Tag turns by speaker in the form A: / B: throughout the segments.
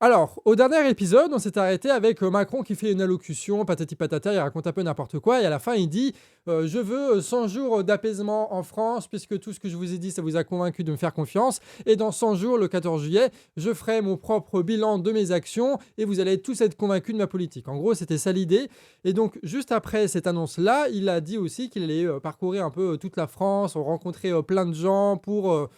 A: Alors, au dernier épisode, on s'est arrêté avec Macron qui fait une allocution, patati patata, il raconte un peu n'importe quoi, et à la fin, il dit Je veux 100 jours d'apaisement en France, puisque tout ce que je vous ai dit, ça vous a convaincu de me faire confiance, et dans 100 jours, le 14 juillet, je ferai mon propre bilan de mes actions, et vous allez tous être convaincus de ma politique. En gros, c'était ça l'idée, et donc, juste après cette annonce-là, il a dit aussi qu'il allait parcourir un peu toute la France, rencontrer plein de gens pour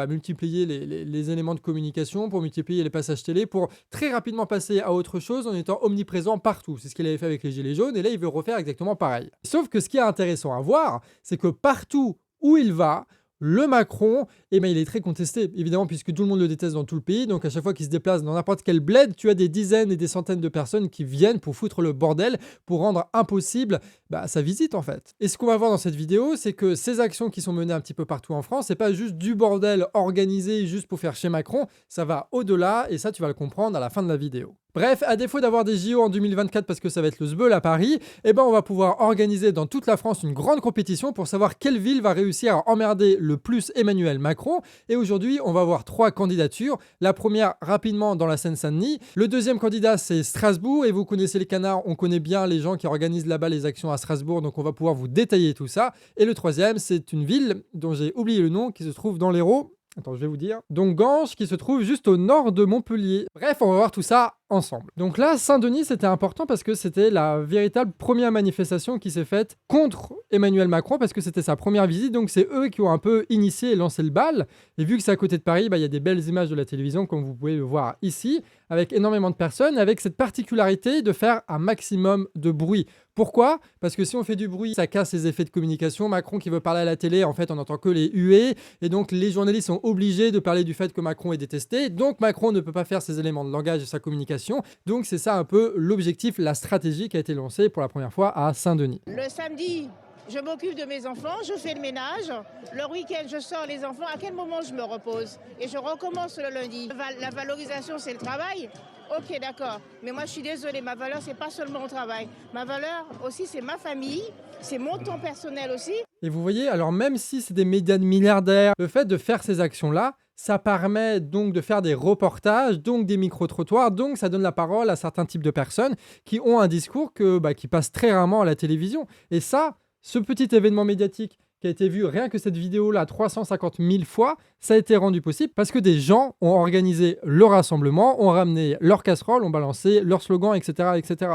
A: multiplier les éléments de communication, pour multiplier les passages télé, pour très rapidement passer à autre chose en étant omniprésent partout. C'est ce qu'il avait fait avec les Gilets jaunes, et là, il veut refaire exactement pareil. Sauf que ce qui est intéressant à voir, c'est que partout où il va, le Macron, il est très contesté, évidemment, puisque tout le monde le déteste dans tout le pays. Donc, à chaque fois qu'il se déplace dans n'importe quel bled, tu as des dizaines et des centaines de personnes qui viennent pour foutre le bordel, pour rendre impossible sa visite, en fait. Et ce qu'on va voir dans cette vidéo, c'est que ces actions qui sont menées un petit peu partout en France, c'est pas juste du bordel organisé juste pour faire chez Macron, ça va au-delà, et ça, tu vas le comprendre à la fin de la vidéo. Bref, à défaut d'avoir des JO en 2024 parce que ça va être le sbeul à Paris, on va pouvoir organiser dans toute la France une grande compétition pour savoir quelle ville va réussir à emmerder le plus Emmanuel Macron. Et aujourd'hui, on va voir 3 candidatures. La première, rapidement, dans la Seine-Saint-Denis. Le deuxième candidat, c'est Strasbourg. Et vous connaissez les canards, on connaît bien les gens qui organisent là-bas les actions à Strasbourg, donc on va pouvoir vous détailler tout ça. Et le troisième, c'est une ville dont j'ai oublié le nom, qui se trouve dans l'Hérault. Attends, je vais vous dire. Donc Ganges, qui se trouve juste au nord de Montpellier. Bref, on va voir tout ça ensemble. Donc là, Saint-Denis, c'était important parce que c'était la véritable première manifestation qui s'est faite contre Emmanuel Macron, parce que c'était sa première visite, donc c'est eux qui ont un peu initié et lancé le bal. Et vu que c'est à côté de Paris, il y a des belles images de la télévision, comme vous pouvez le voir ici, avec énormément de personnes, avec cette particularité de faire un maximum de bruit. Pourquoi ? Parce que si on fait du bruit, ça casse les effets de communication. Macron qui veut parler à la télé, en fait, on n'entend que les huées, et donc les journalistes sont obligés de parler du fait que Macron est détesté, donc Macron ne peut pas faire ses éléments de langage et sa communication. Donc c'est ça un peu l'objectif, la stratégie qui a été lancée pour la première fois à Saint-Denis.
B: Le samedi, je m'occupe de mes enfants, je fais le ménage. Le week-end, je sors les enfants. À quel moment je me repose ? Et je recommence le lundi. La valorisation, c'est le travail. Ok, d'accord. Mais moi, je suis désolée, ma valeur, c'est pas seulement mon travail. Ma valeur aussi, c'est ma famille, c'est mon temps personnel aussi.
A: Et vous voyez, alors même si c'est des médias de milliardaires, le fait de faire ces actions-là, ça permet donc de faire des reportages, donc des micro-trottoirs, donc ça donne la parole à certains types de personnes qui ont un discours qui passe très rarement à la télévision. Et ça, ce petit événement médiatique qui a été vu, rien que cette vidéo-là, 350 000 fois, ça a été rendu possible parce que des gens ont organisé le rassemblement, ont ramené leurs casseroles, ont balancé leurs slogans, etc., etc.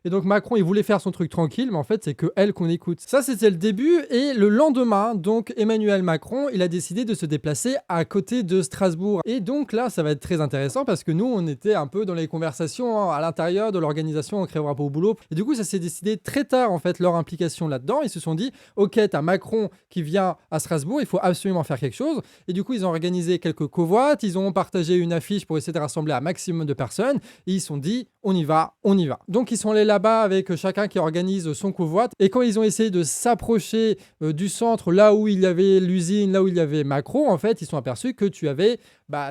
A: Et donc Macron, il voulait faire son truc tranquille, mais en fait, c'est que elle qu'on écoute. Ça, c'était le début. Et le lendemain, donc Emmanuel Macron, il a décidé de se déplacer à côté de Strasbourg. Et donc là, ça va être très intéressant parce que nous, on était un peu dans les conversations à l'intérieur de l'organisation On crèvera pas au boulot. Et du coup, ça s'est décidé très tard, en fait, leur implication là-dedans. Ils se sont dit, OK, t'as Macron qui vient à Strasbourg, il faut absolument faire quelque chose. Et du coup, ils ont organisé quelques covoites, ils ont partagé une affiche pour essayer de rassembler un maximum de personnes. Et ils se sont dit, on y va, on y va. Donc, ils sont allés là-bas avec chacun qui organise son covoite. Et quand ils ont essayé de s'approcher du centre, là où il y avait l'usine, là où il y avait Macron, en fait, ils sont aperçus que tu avais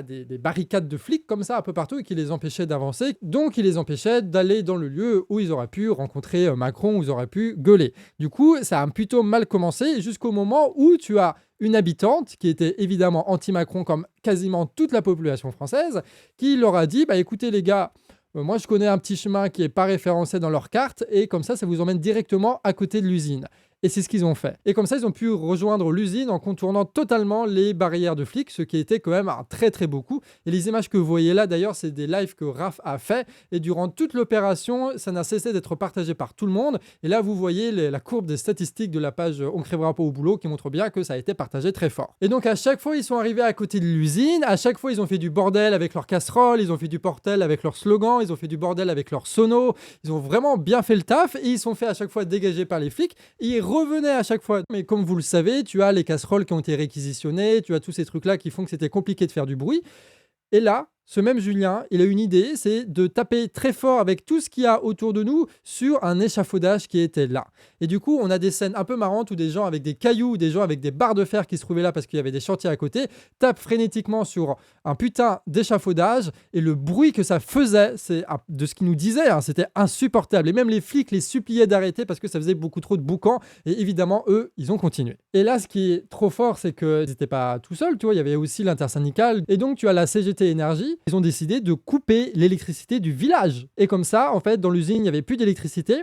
A: des barricades de flics comme ça un peu partout et qui les empêchaient d'avancer. Donc, ils les empêchaient d'aller dans le lieu où ils auraient pu rencontrer Macron, où ils auraient pu gueuler. Du coup, ça a plutôt mal commencé jusqu'au moment où tu as une habitante qui était évidemment anti-Macron comme quasiment toute la population française, qui leur a dit, écoutez les gars, moi, je connais un petit chemin qui n'est pas référencé dans leur carte et comme ça vous emmène directement à côté de l'usine. Et c'est ce qu'ils ont fait. Et comme ça, ils ont pu rejoindre l'usine en contournant totalement les barrières de flics, ce qui était quand même un très très beau coup. Et les images que vous voyez là, d'ailleurs, c'est des lives que Raph a fait. Et durant toute l'opération, ça n'a cessé d'être partagé par tout le monde. Et là, vous voyez la courbe des statistiques de la page On crèvera pas au boulot qui montre bien que ça a été partagé très fort. Et donc, à chaque fois, ils sont arrivés à côté de l'usine. À chaque fois, ils ont fait du bordel avec leurs casseroles. Ils ont fait du bordel avec leurs slogans. Ils ont fait du bordel avec leurs sonos. Ils ont vraiment bien fait le taf. Et ils sont fait à chaque fois dégager par les flics. Et ils revenaient à chaque fois. Mais comme vous le savez, tu as les casseroles qui ont été réquisitionnées, tu as tous ces trucs-là qui font que c'était compliqué de faire du bruit. Et là, ce même Julien, il a une idée, c'est de taper très fort avec tout ce qu'il y a autour de nous sur un échafaudage qui était là. Et du coup, on a des scènes un peu marrantes où des gens avec des cailloux, des gens avec des barres de fer qui se trouvaient là parce qu'il y avait des chantiers à côté, tapent frénétiquement sur un putain d'échafaudage et le bruit que ça faisait, c'est de ce qu'ils nous disaient, c'était insupportable. Et même les flics les suppliaient d'arrêter parce que ça faisait beaucoup trop de boucan. Et évidemment, eux, ils ont continué. Et là, ce qui est trop fort, c'est qu'ils n'étaient pas tout seuls, tu vois, il y avait aussi l'intersyndicale. Et donc, tu as la CGT Énergie Paris, ils ont décidé de couper l'électricité du village. Et comme ça, en fait, dans l'usine, il n'y avait plus d'électricité.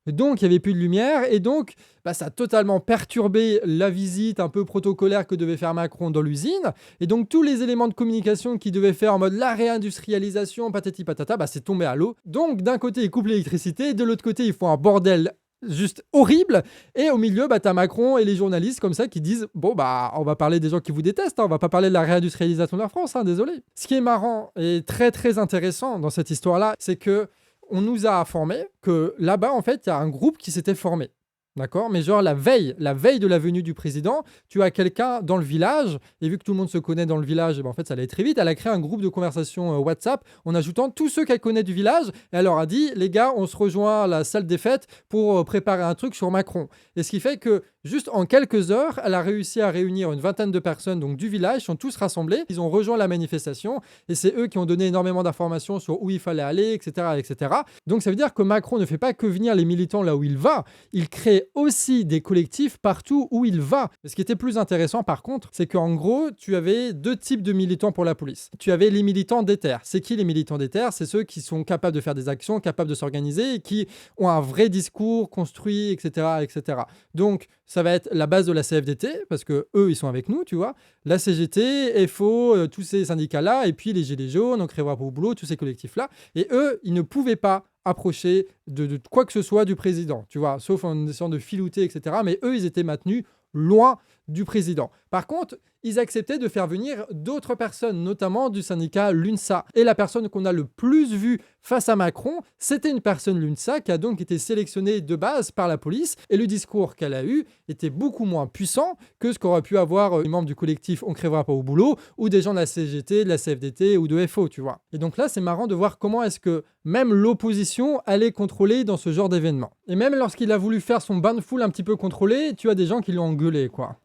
A: Donc, il n'y avait plus de lumière et donc, ça a totalement perturbé la visite un peu protocolaire que devait faire Macron dans l'usine. Et donc, tous les éléments de communication qu'il devait faire en mode la réindustrialisation, patati patata, c'est tombé à l'eau. Donc, d'un côté, ils coupent l'électricité, de l'autre côté, ils font un bordel juste horrible. Et au milieu, t'as Macron et les journalistes comme ça qui disent bon, on va parler des gens qui vous détestent, on va pas parler de la réindustrialisation de la France, désolé. Ce qui est marrant et très très intéressant dans cette histoire-là, c'est que on nous a informé que là-bas, en fait, il y a un groupe qui s'était formé. D'accord ? Mais genre la veille de la venue du président, tu as quelqu'un dans le village, et vu que tout le monde se connaît dans le village, en fait, ça allait très vite. Elle a créé un groupe de conversation WhatsApp en ajoutant tous ceux qu'elle connaît du village, et elle leur a dit, les gars, on se rejoint à la salle des fêtes pour préparer un truc sur Macron. Et ce qui fait que, juste en quelques heures, elle a réussi à réunir une vingtaine de personnes donc, du village, ils sont tous rassemblés, ils ont rejoint la manifestation, et c'est eux qui ont donné énormément d'informations sur où il fallait aller, etc., etc. Donc ça veut dire que Macron ne fait pas que venir les militants là où il va, il crée aussi des collectifs partout où il va. Ce qui était plus intéressant par contre, c'est qu'en gros, tu avais deux types de militants pour la police. Tu avais les militants d'éther. C'est qui les militants d'éther ? C'est ceux qui sont capables de faire des actions, capables de s'organiser et qui ont un vrai discours construit, etc., etc. Donc, ça va être la base de la CFDT, parce que eux, ils sont avec nous, tu vois. La CGT, FO, tous ces syndicats-là, et puis les Gilets jaunes, On crèvera pas au boulot, tous ces collectifs-là. Et eux, ils ne pouvaient pas approcher de quoi que ce soit du président, tu vois, sauf en essayant de filouter, etc. Mais eux, ils étaient maintenus loin du président. Par contre, ils acceptaient de faire venir d'autres personnes, notamment du syndicat l'UNSA. Et la personne qu'on a le plus vue face à Macron, c'était une personne l'UNSA qui a donc été sélectionnée de base par la police. Et le discours qu'elle a eu était beaucoup moins puissant que ce qu'aurait pu avoir les membres du collectif On crèvera pas au boulot ou des gens de la CGT, de la CFDT ou de FO, tu vois. Et donc là, c'est marrant de voir comment est-ce que même l'opposition allait contrôler dans ce genre d'événement. Et même lorsqu'il a voulu faire son bain de foule un petit peu contrôlé, tu as des gens qui l'ont engueulé, quoi.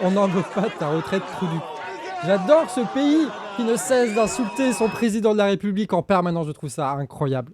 A: On n'en veut pas de ta retraite, trou du cul. J'adore ce pays qui ne cesse d'insulter son président de la République en permanence. Je trouve ça incroyable.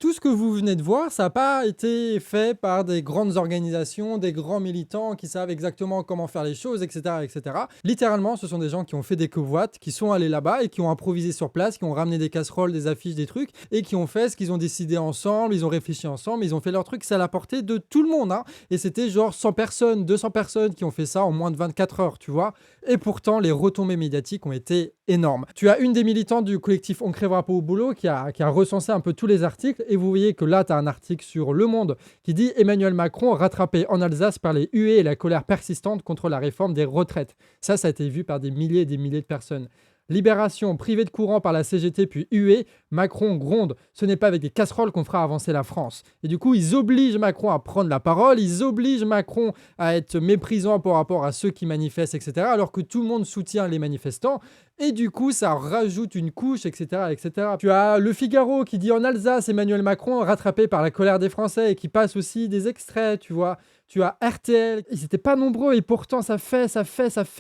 A: Tout ce que vous venez de voir, ça n'a pas été fait par des grandes organisations, des grands militants qui savent exactement comment faire les choses, etc., etc. Littéralement, ce sont des gens qui ont fait des covoites, qui sont allés là-bas et qui ont improvisé sur place, qui ont ramené des casseroles, des affiches, des trucs, et qui ont fait ce qu'ils ont décidé ensemble, ils ont réfléchi ensemble, ils ont fait leur truc, c'est à la portée de tout le monde. Et c'était genre 100 personnes, 200 personnes qui ont fait ça en moins de 24 heures, tu vois. Et pourtant, les retombées médiatiques ont été énormes. Tu as une des militantes du collectif On crèvera pas au boulot qui a recensé un peu tous les articles et vous voyez que là, tu as un article sur Le Monde qui dit « Emmanuel Macron rattrapé en Alsace par les huées et la colère persistante contre la réforme des retraites ». Ça a été vu par des milliers et des milliers de personnes. Libération, privé de courant par la CGT puis huée, Macron gronde. Ce n'est pas avec des casseroles qu'on fera avancer la France. Et du coup, ils obligent Macron à prendre la parole, ils obligent Macron à être méprisant par rapport à ceux qui manifestent, etc. Alors que tout le monde soutient les manifestants. Et du coup, ça rajoute une couche, etc., etc. Tu as Le Figaro qui dit en Alsace, Emmanuel Macron rattrapé par la colère des Français et qui passe aussi des extraits, tu vois. Tu as RTL, ils n'étaient pas nombreux et pourtant ça fait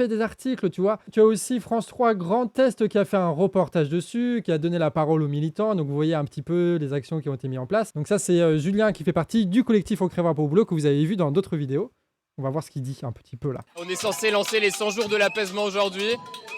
A: des articles, tu vois. Tu as aussi France 3 Grand Est qui a fait un reportage dessus, qui a donné la parole aux militants. Donc vous voyez un petit peu les actions qui ont été mises en place. Donc ça c'est Julien qui fait partie du collectif On crèvera pas au boulot que vous avez vu dans d'autres vidéos. On va voir ce qu'il dit un petit peu là.
C: On est censé lancer les 100 jours de l'apaisement aujourd'hui.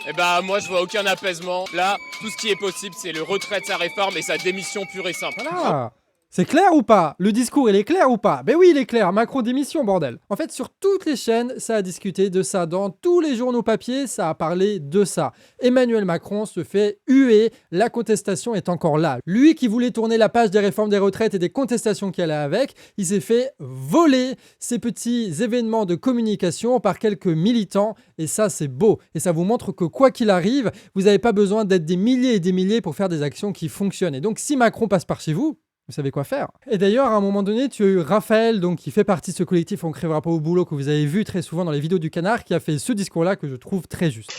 C: Et moi je vois aucun apaisement. Là, tout ce qui est possible c'est le retrait de sa réforme et sa démission pure et simple.
A: Voilà. C'est clair ou pas ? Le discours, il est clair ou pas ? Ben oui, il est clair. Macron démission, bordel. En fait, sur toutes les chaînes, ça a discuté de ça. Dans tous les journaux papier, ça a parlé de ça. Emmanuel Macron se fait huer. La contestation est encore là. Lui qui voulait tourner la page des réformes des retraites et des contestations qui allaient avec, il s'est fait voler ces petits événements de communication par quelques militants. Et ça, c'est beau. Et ça vous montre que quoi qu'il arrive, vous n'avez pas besoin d'être des milliers et des milliers pour faire des actions qui fonctionnent. Et donc, si Macron passe par chez vous, vous savez quoi faire. Et d'ailleurs, à un moment donné, tu as eu Raphaël, donc, qui fait partie de ce collectif On crèvera pas au boulot, que vous avez vu très souvent dans les vidéos du Canard, qui a fait ce discours-là que je trouve très juste.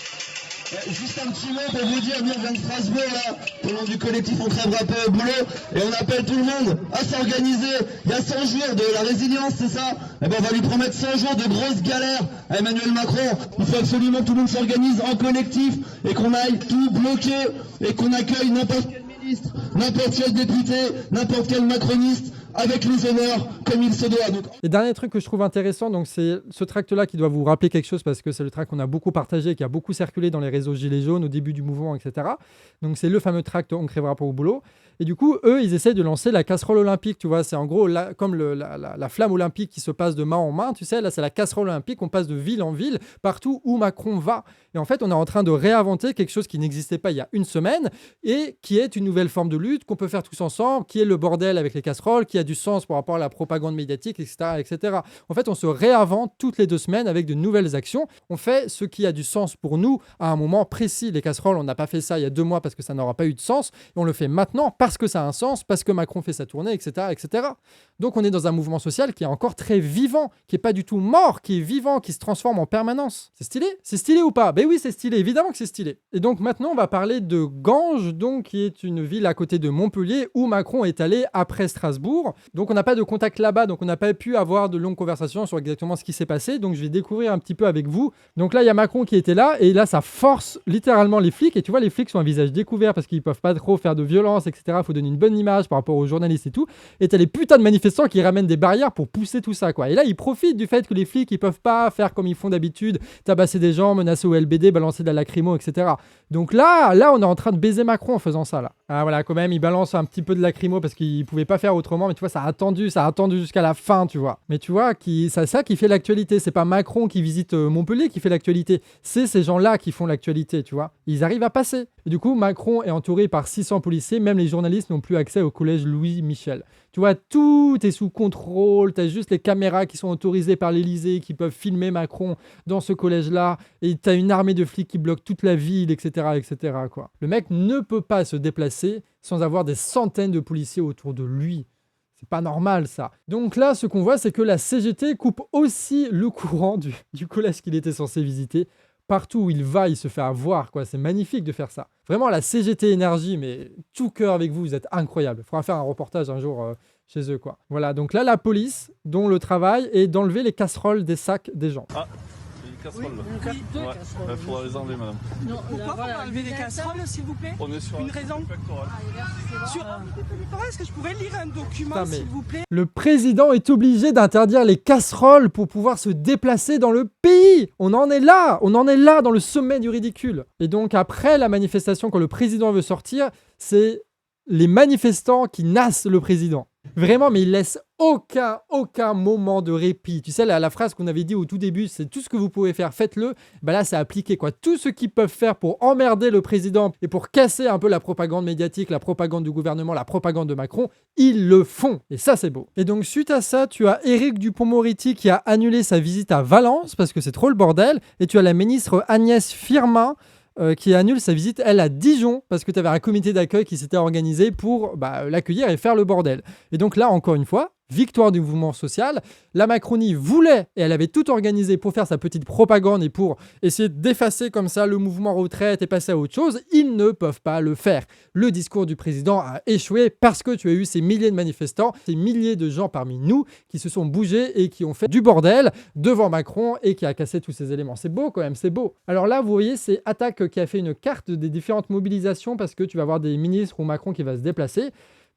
D: Juste un petit mot pour vous dire, nous on vient de Strasbourg là, au nom du collectif On crèvera pas au boulot, et on appelle tout le monde à s'organiser. Il y a 100 jours de la résilience, c'est ça ? On va lui promettre 100 jours de grosses galères à Emmanuel Macron. Il faut absolument que tout le monde s'organise en collectif et qu'on aille tout bloquer et qu'on accueille n'importe quel ministre, n'importe quel député, n'importe quel macroniste avec les honneurs comme il se doit. Donc...
A: Et dernier truc que je trouve intéressant, donc c'est ce tract-là qui doit vous rappeler quelque chose parce que c'est le tract qu'on a beaucoup partagé, qui a beaucoup circulé dans les réseaux Gilets jaunes au début du mouvement, etc. Donc c'est le fameux tract On crèvera pour au boulot. Et du coup, eux, ils essayent de lancer la casserole olympique, tu vois. C'est en gros comme la flamme olympique qui se passe de main en main, tu sais. Là, c'est la casserole olympique, on passe de ville en ville, partout où Macron va. Et en fait, on est en train de réinventer quelque chose qui n'existait pas il y a une semaine et qui est une nouvelle forme de lutte qu'on peut faire tous ensemble, qui est le bordel avec les casseroles, qui a du sens par rapport à la propagande médiatique, etc., etc. En fait, on se réinvente toutes les 2 semaines avec de nouvelles actions. On fait ce qui a du sens pour nous à un moment précis. Les casseroles, on n'a pas fait ça il y a 2 mois parce que ça n'aura pas eu de sens. Et on le fait maintenant parce que ça a un sens, parce que Macron fait sa tournée, etc., etc. Donc, on est dans un mouvement social qui est encore très vivant, qui n'est pas du tout mort, qui est vivant, qui se transforme en permanence. C'est stylé? C'est stylé ou pas? Ben oui, c'est stylé. Évidemment que c'est stylé. Et donc, maintenant, on va parler de Ganges, donc, qui est une ville à côté de Montpellier où Macron est allé après Strasbourg. Donc, on n'a pas de contact là-bas, donc on n'a pas pu avoir de longues conversations sur exactement ce qui s'est passé. Donc, je vais découvrir un petit peu avec vous. Donc là, il y a Macron qui était là, et là, ça force littéralement les flics. Et tu vois, les flics sont un visage découvert parce qu'ils peuvent pas trop faire de violence, etc. Il faut donner une bonne image par rapport aux journalistes et tout. Et t'as les putains de manifestants qui ramènent des barrières pour pousser tout ça, quoi. Et là, ils profitent du fait que les flics, ils peuvent pas faire comme ils font d'habitude, tabasser des gens, menacer au LBD, balancer de la lacrymo, etc. Donc là, on est en train de baiser Macron en faisant ça, là. Ah voilà, quand même, il balance un petit peu de lacrymo parce qu'il pouvait pas faire autrement, mais tu vois, ça a attendu jusqu'à la fin, tu vois. Mais tu vois, c'est ça qui fait l'actualité. C'est pas Macron qui visite Montpellier qui fait l'actualité, c'est ces gens-là qui font l'actualité, tu vois. Ils arrivent à passer. Et du coup, Macron est entouré par 600 policiers, même les journalistes n'ont plus accès au collège Louis Michel. Tu vois, tout est sous contrôle, t'as juste les caméras qui sont autorisées par l'Élysée, qui peuvent filmer Macron dans ce collège-là, et t'as une armée de flics qui bloquent toute la ville, etc., etc., quoi. Le mec ne peut pas se déplacer sans avoir des centaines de policiers autour de lui. C'est pas normal, ça. Donc là, ce qu'on voit, c'est que la CGT coupe aussi le courant du collège qu'il était censé visiter. Partout où il va, il se fait avoir, quoi. C'est magnifique de faire ça. Vraiment, la CGT Énergie, mais tout cœur avec vous, vous êtes incroyable. Il faudra faire un reportage un jour chez eux, quoi. Voilà, donc là, la police, dont le travail est d'enlever les casseroles des sacs des gens.
E: Ah, les casseroles. Oui,
F: deux casseroles.
E: Il faudra les enlever, madame.
F: Non, pourquoi
G: Voilà, enlever les casseroles, s'il vous plaît?
E: On est sur
G: Une raison
E: pectoral.
G: Est-ce que je pourrais lire un document,
A: Putain, mais
G: s'il vous plaît?
A: le président est obligé d'interdire les casseroles pour pouvoir se déplacer dans le pays. On en est là dans le sommet du ridicule. Et donc après la manifestation, quand le président veut sortir, c'est les manifestants qui nassent le président. Vraiment, mais il laisse aucun moment de répit. Tu sais, la phrase qu'on avait dit au tout début, c'est tout ce que vous pouvez faire, faites-le. Ben là, c'est appliqué, quoi. Tout ce qu'ils peuvent faire pour emmerder le président et pour casser un peu la propagande médiatique, la propagande du gouvernement, la propagande de Macron, ils le font. Et ça, c'est beau. Et donc, suite à ça, tu as Éric Dupond-Moretti qui a annulé sa visite à Valence parce que c'est trop le bordel. Et tu as la ministre Agnès Firmin qui annule sa visite, elle, à Dijon, parce que tu avais un comité d'accueil qui s'était organisé pour l'accueillir et faire le bordel. Et donc là, encore une fois, victoire du mouvement social. La Macronie voulait, et elle avait tout organisé pour faire sa petite propagande et pour essayer d'effacer comme ça le mouvement retraite et passer à autre chose. Ils ne peuvent pas le faire. Le discours du président a échoué parce que tu as eu ces milliers de manifestants, ces milliers de gens parmi nous qui se sont bougés et qui ont fait du bordel devant Macron et qui a cassé tous ces éléments. C'est beau quand même, c'est beau. Alors là, vous voyez, c'est Attaque qui a fait une carte des différentes mobilisations parce que tu vas avoir des ministres ou Macron qui va se déplacer.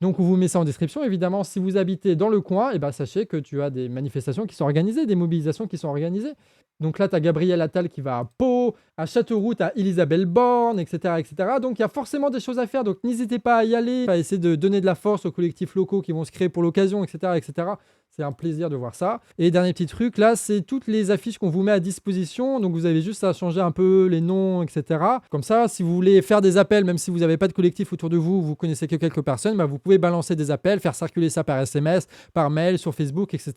A: Donc, on vous met ça en description. Évidemment, si vous habitez dans le coin, sachez que tu as des manifestations qui sont organisées, des mobilisations qui sont organisées. Donc là, tu as Gabriel Attal qui va à Pau, à Châteauroux, tu as Elisabeth Borne, etc., etc. Donc, il y a forcément des choses à faire. Donc, n'hésitez pas à y aller, à essayer de donner de la force aux collectifs locaux qui vont se créer pour l'occasion, etc., etc. C'est un plaisir de voir ça. Et dernier petit truc, là, c'est toutes les affiches qu'on vous met à disposition. Donc, vous avez juste à changer un peu les noms, etc. Comme ça, si vous voulez faire des appels, même si vous n'avez pas de collectif autour de vous, vous connaissez que quelques personnes, vous pouvez balancer des appels, faire circuler ça par SMS, par mail, sur Facebook, etc.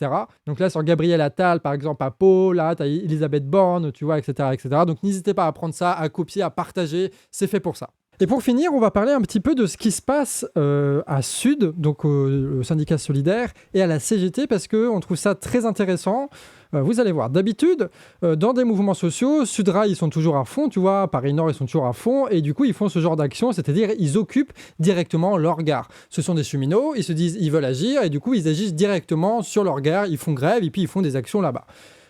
A: Donc là, sur Gabriel Attal, par exemple, à Pau, là, tu as Elisabeth Borne, tu vois, etc., etc. Donc, n'hésitez pas à prendre ça, à copier, à partager. C'est fait pour ça. Et pour finir, on va parler un petit peu de ce qui se passe à Sud, donc au syndicat solidaire, et à la CGT, parce qu'on trouve ça très intéressant. Vous allez voir, d'habitude, dans des mouvements sociaux, Sudrail, ils sont toujours à fond, tu vois, Paris Nord, ils sont toujours à fond, et du coup, ils font ce genre d'action, c'est-à-dire, ils occupent directement leur gare. Ce sont des cheminots, ils se disent, ils veulent agir, et du coup, ils agissent directement sur leur gare, ils font grève, et puis ils font des actions là-bas.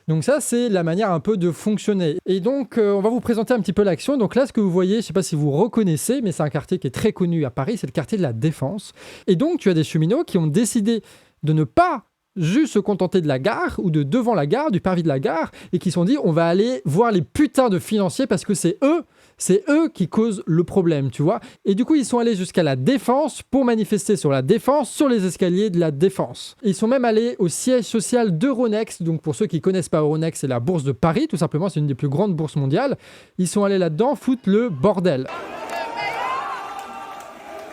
A: Donc ça, c'est la manière un peu de fonctionner. Et donc, on va vous présenter un petit peu l'action. Donc là, ce que vous voyez, je ne sais pas si vous reconnaissez, mais c'est un quartier qui est très connu à Paris, c'est le quartier de la Défense. Et donc, tu as des cheminots qui ont décidé de ne pas juste se contenter de la gare ou de devant la gare, du parvis de la gare, et qui se sont dit on va aller voir les putains de financiers parce que c'est eux qui causent le problème, tu vois. Et du coup, ils sont allés jusqu'à la Défense pour manifester sur la Défense, sur les escaliers de la Défense. Ils sont même allés au siège social d'Euronext. Donc pour ceux qui ne connaissent pas Euronext, c'est la bourse de Paris, tout simplement, c'est une des plus grandes bourses mondiales. Ils sont allés là-dedans foutre le bordel.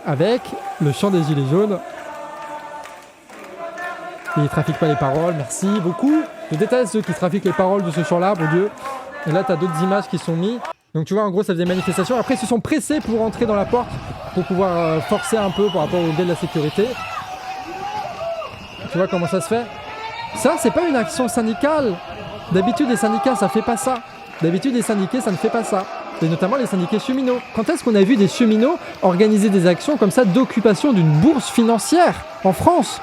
A: Avec le chant des Gilets jaunes. Ils ne trafiquent pas les paroles, merci beaucoup. Je déteste ceux qui trafiquent les paroles de ce chant-là, mon Dieu. Et là, tu as d'autres images qui sont mises. Donc tu vois, en gros, ça faisait manifestation. Après, ils se sont pressés pour rentrer dans la porte, pour pouvoir forcer un peu par rapport au gars de la sécurité. Tu vois comment ça se fait? Ça, c'est pas une action syndicale. D'habitude, les syndicats, ça fait pas ça. D'habitude, les syndiqués, ça ne fait pas ça. Et notamment les syndiqués cheminots. Quand est-ce qu'on a vu des cheminots organiser des actions comme ça d'occupation d'une bourse financière en France?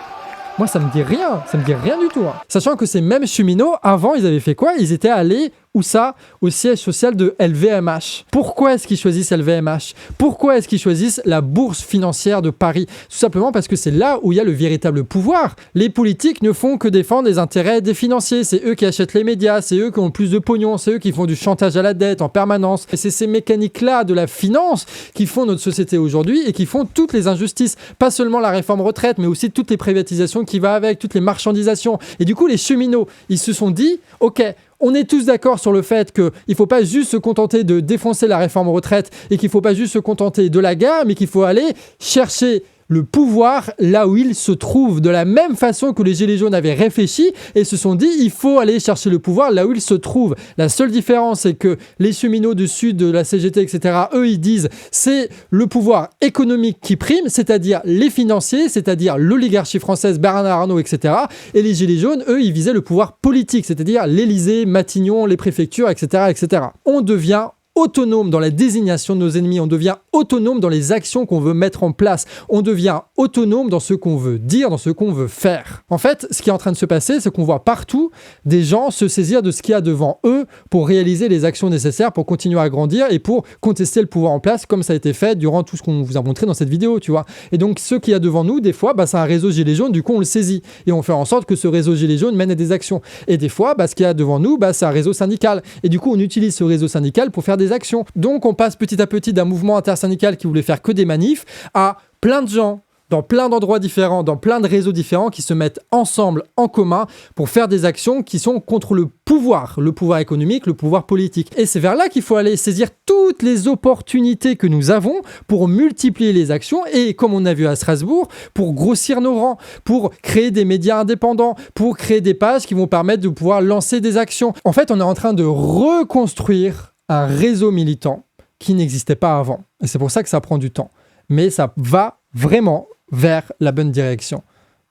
A: Moi, ça me dit rien du tout. Hein. Sachant que ces mêmes cheminots, avant, ils avaient fait quoi? Ils étaient allés, où ça? Au siège social de LVMH. Pourquoi est-ce qu'ils choisissent LVMH? Pourquoi est-ce qu'ils choisissent la bourse financière de Paris? Tout simplement parce que c'est là où il y a le véritable pouvoir. Les politiques ne font que défendre les intérêts des financiers. C'est eux qui achètent les médias, c'est eux qui ont le plus de pognon, c'est eux qui font du chantage à la dette en permanence. Et c'est ces mécaniques-là de la finance qui font notre société aujourd'hui et qui font toutes les injustices. Pas seulement la réforme retraite, mais aussi toutes les privatisations qui vont avec, toutes les marchandisations. Et du coup, les cheminots, ils se sont dit, ok, on est tous d'accord sur le fait qu'il ne faut pas juste se contenter de défoncer la réforme retraite et qu'il ne faut pas juste se contenter de la guerre, mais qu'il faut aller chercher le pouvoir là où il se trouve, de la même façon que les Gilets jaunes avaient réfléchi et se sont dit il faut aller chercher le pouvoir là où il se trouve. La seule différence, c'est que les cheminots du Sud, de la CGT, etc., eux, ils disent c'est le pouvoir économique qui prime, c'est-à-dire les financiers, c'est-à-dire l'oligarchie française, Bernard Arnault, etc. Et les Gilets jaunes, eux, ils visaient le pouvoir politique, c'est-à-dire l'Élysée, Matignon, les préfectures, etc., etc. On devient autonome dans la désignation de nos ennemis, on devient autonome dans les actions qu'on veut mettre en place, on devient autonome dans ce qu'on veut dire, dans ce qu'on veut faire. En fait, ce qui est en train de se passer, c'est qu'on voit partout des gens se saisir de ce qu'il y a devant eux pour réaliser les actions nécessaires pour continuer à grandir et pour contester le pouvoir en place, comme ça a été fait durant tout ce qu'on vous a montré dans cette vidéo, tu vois. Et donc, ce qu'il y a devant nous, des fois, c'est un réseau Gilets jaunes, du coup, on le saisit et on fait en sorte que ce réseau Gilets jaunes mène à des actions. Et des fois, ce qu'il y a devant nous, c'est un réseau syndical. Et du coup, on utilise ce réseau syndical pour faire des actions. Donc on passe petit à petit d'un mouvement intersyndical qui voulait faire que des manifs à plein de gens dans plein d'endroits différents, dans plein de réseaux différents qui se mettent ensemble, en commun, pour faire des actions qui sont contre le pouvoir économique, le pouvoir politique. Et c'est vers là qu'il faut aller saisir toutes les opportunités que nous avons pour multiplier les actions et, comme on a vu à Strasbourg, pour grossir nos rangs, pour créer des médias indépendants, pour créer des pages qui vont permettre de pouvoir lancer des actions. En fait, on est en train de reconstruire un réseau militant qui n'existait pas avant. Et c'est pour ça que ça prend du temps. Mais ça va vraiment vers la bonne direction.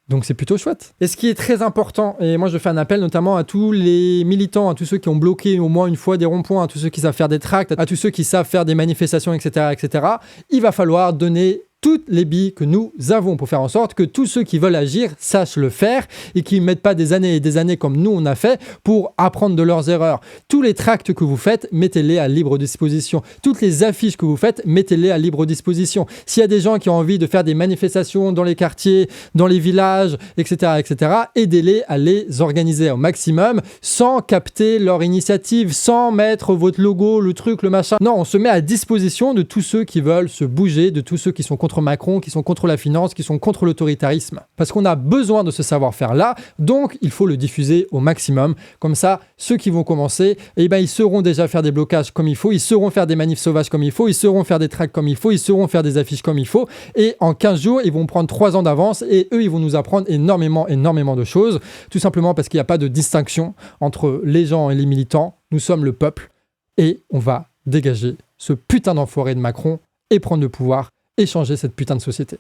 A: Donc c'est plutôt chouette. Et ce qui est très important, et moi je fais un appel notamment à tous les militants, à tous ceux qui ont bloqué au moins une fois des ronds-points, à tous ceux qui savent faire des tracts, à tous ceux qui savent faire des manifestations, etc., etc. Il va falloir donner toutes les billes que nous avons pour faire en sorte que tous ceux qui veulent agir sachent le faire et qu'ils ne mettent pas des années et des années comme nous on a fait pour apprendre de leurs erreurs. Tous les tracts que vous faites, mettez-les à libre disposition. Toutes les affiches que vous faites, mettez-les à libre disposition. S'il y a des gens qui ont envie de faire des manifestations dans les quartiers, dans les villages, etc., etc., aidez-les à les organiser au maximum sans capter leur initiative, sans mettre votre logo, le truc, le machin. Non, on se met à disposition de tous ceux qui veulent se bouger, de tous ceux qui sont contre Macron, qui sont contre la finance, qui sont contre l'autoritarisme. Parce qu'on a besoin de ce savoir-faire-là, donc il faut le diffuser au maximum. Comme ça, ceux qui vont commencer, ils sauront déjà faire des blocages comme il faut, ils sauront faire des manifs sauvages comme il faut, ils sauront faire des tracts comme il faut, ils sauront faire des affiches comme il faut, et en 15 jours, ils vont prendre 3 ans d'avance, et eux, ils vont nous apprendre énormément de choses, tout simplement parce qu'il n'y a pas de distinction entre les gens et les militants. Nous sommes le peuple, et on va dégager ce putain d'enfoiré de Macron et prendre le pouvoir et changer cette putain de société.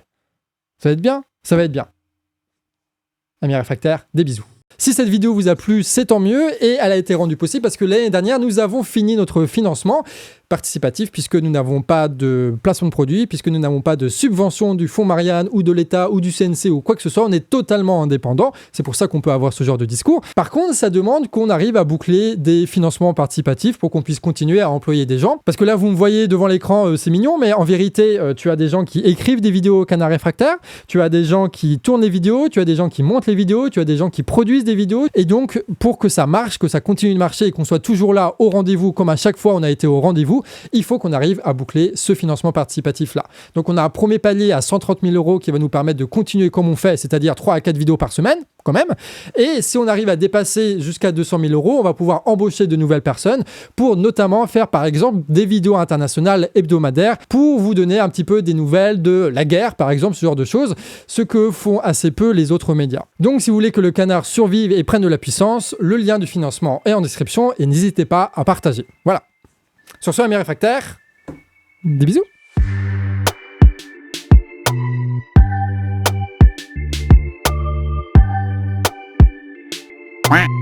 A: Ça va être bien? Ça va être bien. Amis réfractaires, des bisous. Si cette vidéo vous a plu, c'est tant mieux, et elle a été rendue possible parce que l'année dernière, nous avons fini notre financement participatif puisque nous n'avons pas de placement de produit, puisque nous n'avons pas de subvention du fonds Marianne ou de l'État ou du CNC ou quoi que ce soit. On est totalement indépendant. C'est pour ça qu'on peut avoir ce genre de discours. Par contre, ça demande qu'on arrive à boucler des financements participatifs pour qu'on puisse continuer à employer des gens. Parce que là, vous me voyez devant l'écran, c'est mignon, mais en vérité, tu as des gens qui écrivent des vidéos au Canard Réfractaire, tu as des gens qui tournent les vidéos, tu as des gens qui montent les vidéos, tu as des gens qui produisent des vidéos. Et donc, pour que ça marche, que ça continue de marcher et qu'on soit toujours là au rendez-vous, comme à chaque fois on a été au rendez-vous, il faut qu'on arrive à boucler ce financement participatif-là. Donc, on a un premier palier à 130 000 € qui va nous permettre de continuer comme on fait, c'est-à-dire 3 à 4 vidéos par semaine, quand même. Et si on arrive à dépasser jusqu'à 200 000 €, on va pouvoir embaucher de nouvelles personnes pour notamment faire, par exemple, des vidéos internationales hebdomadaires pour vous donner un petit peu des nouvelles de la guerre, par exemple, ce genre de choses, ce que font assez peu les autres médias. Donc, si vous voulez que le Canard survive et prenne de la puissance, le lien du financement est en description et n'hésitez pas à partager. Voilà. Sur ce, Amis Réfractaires, des bisous.
F: Quack.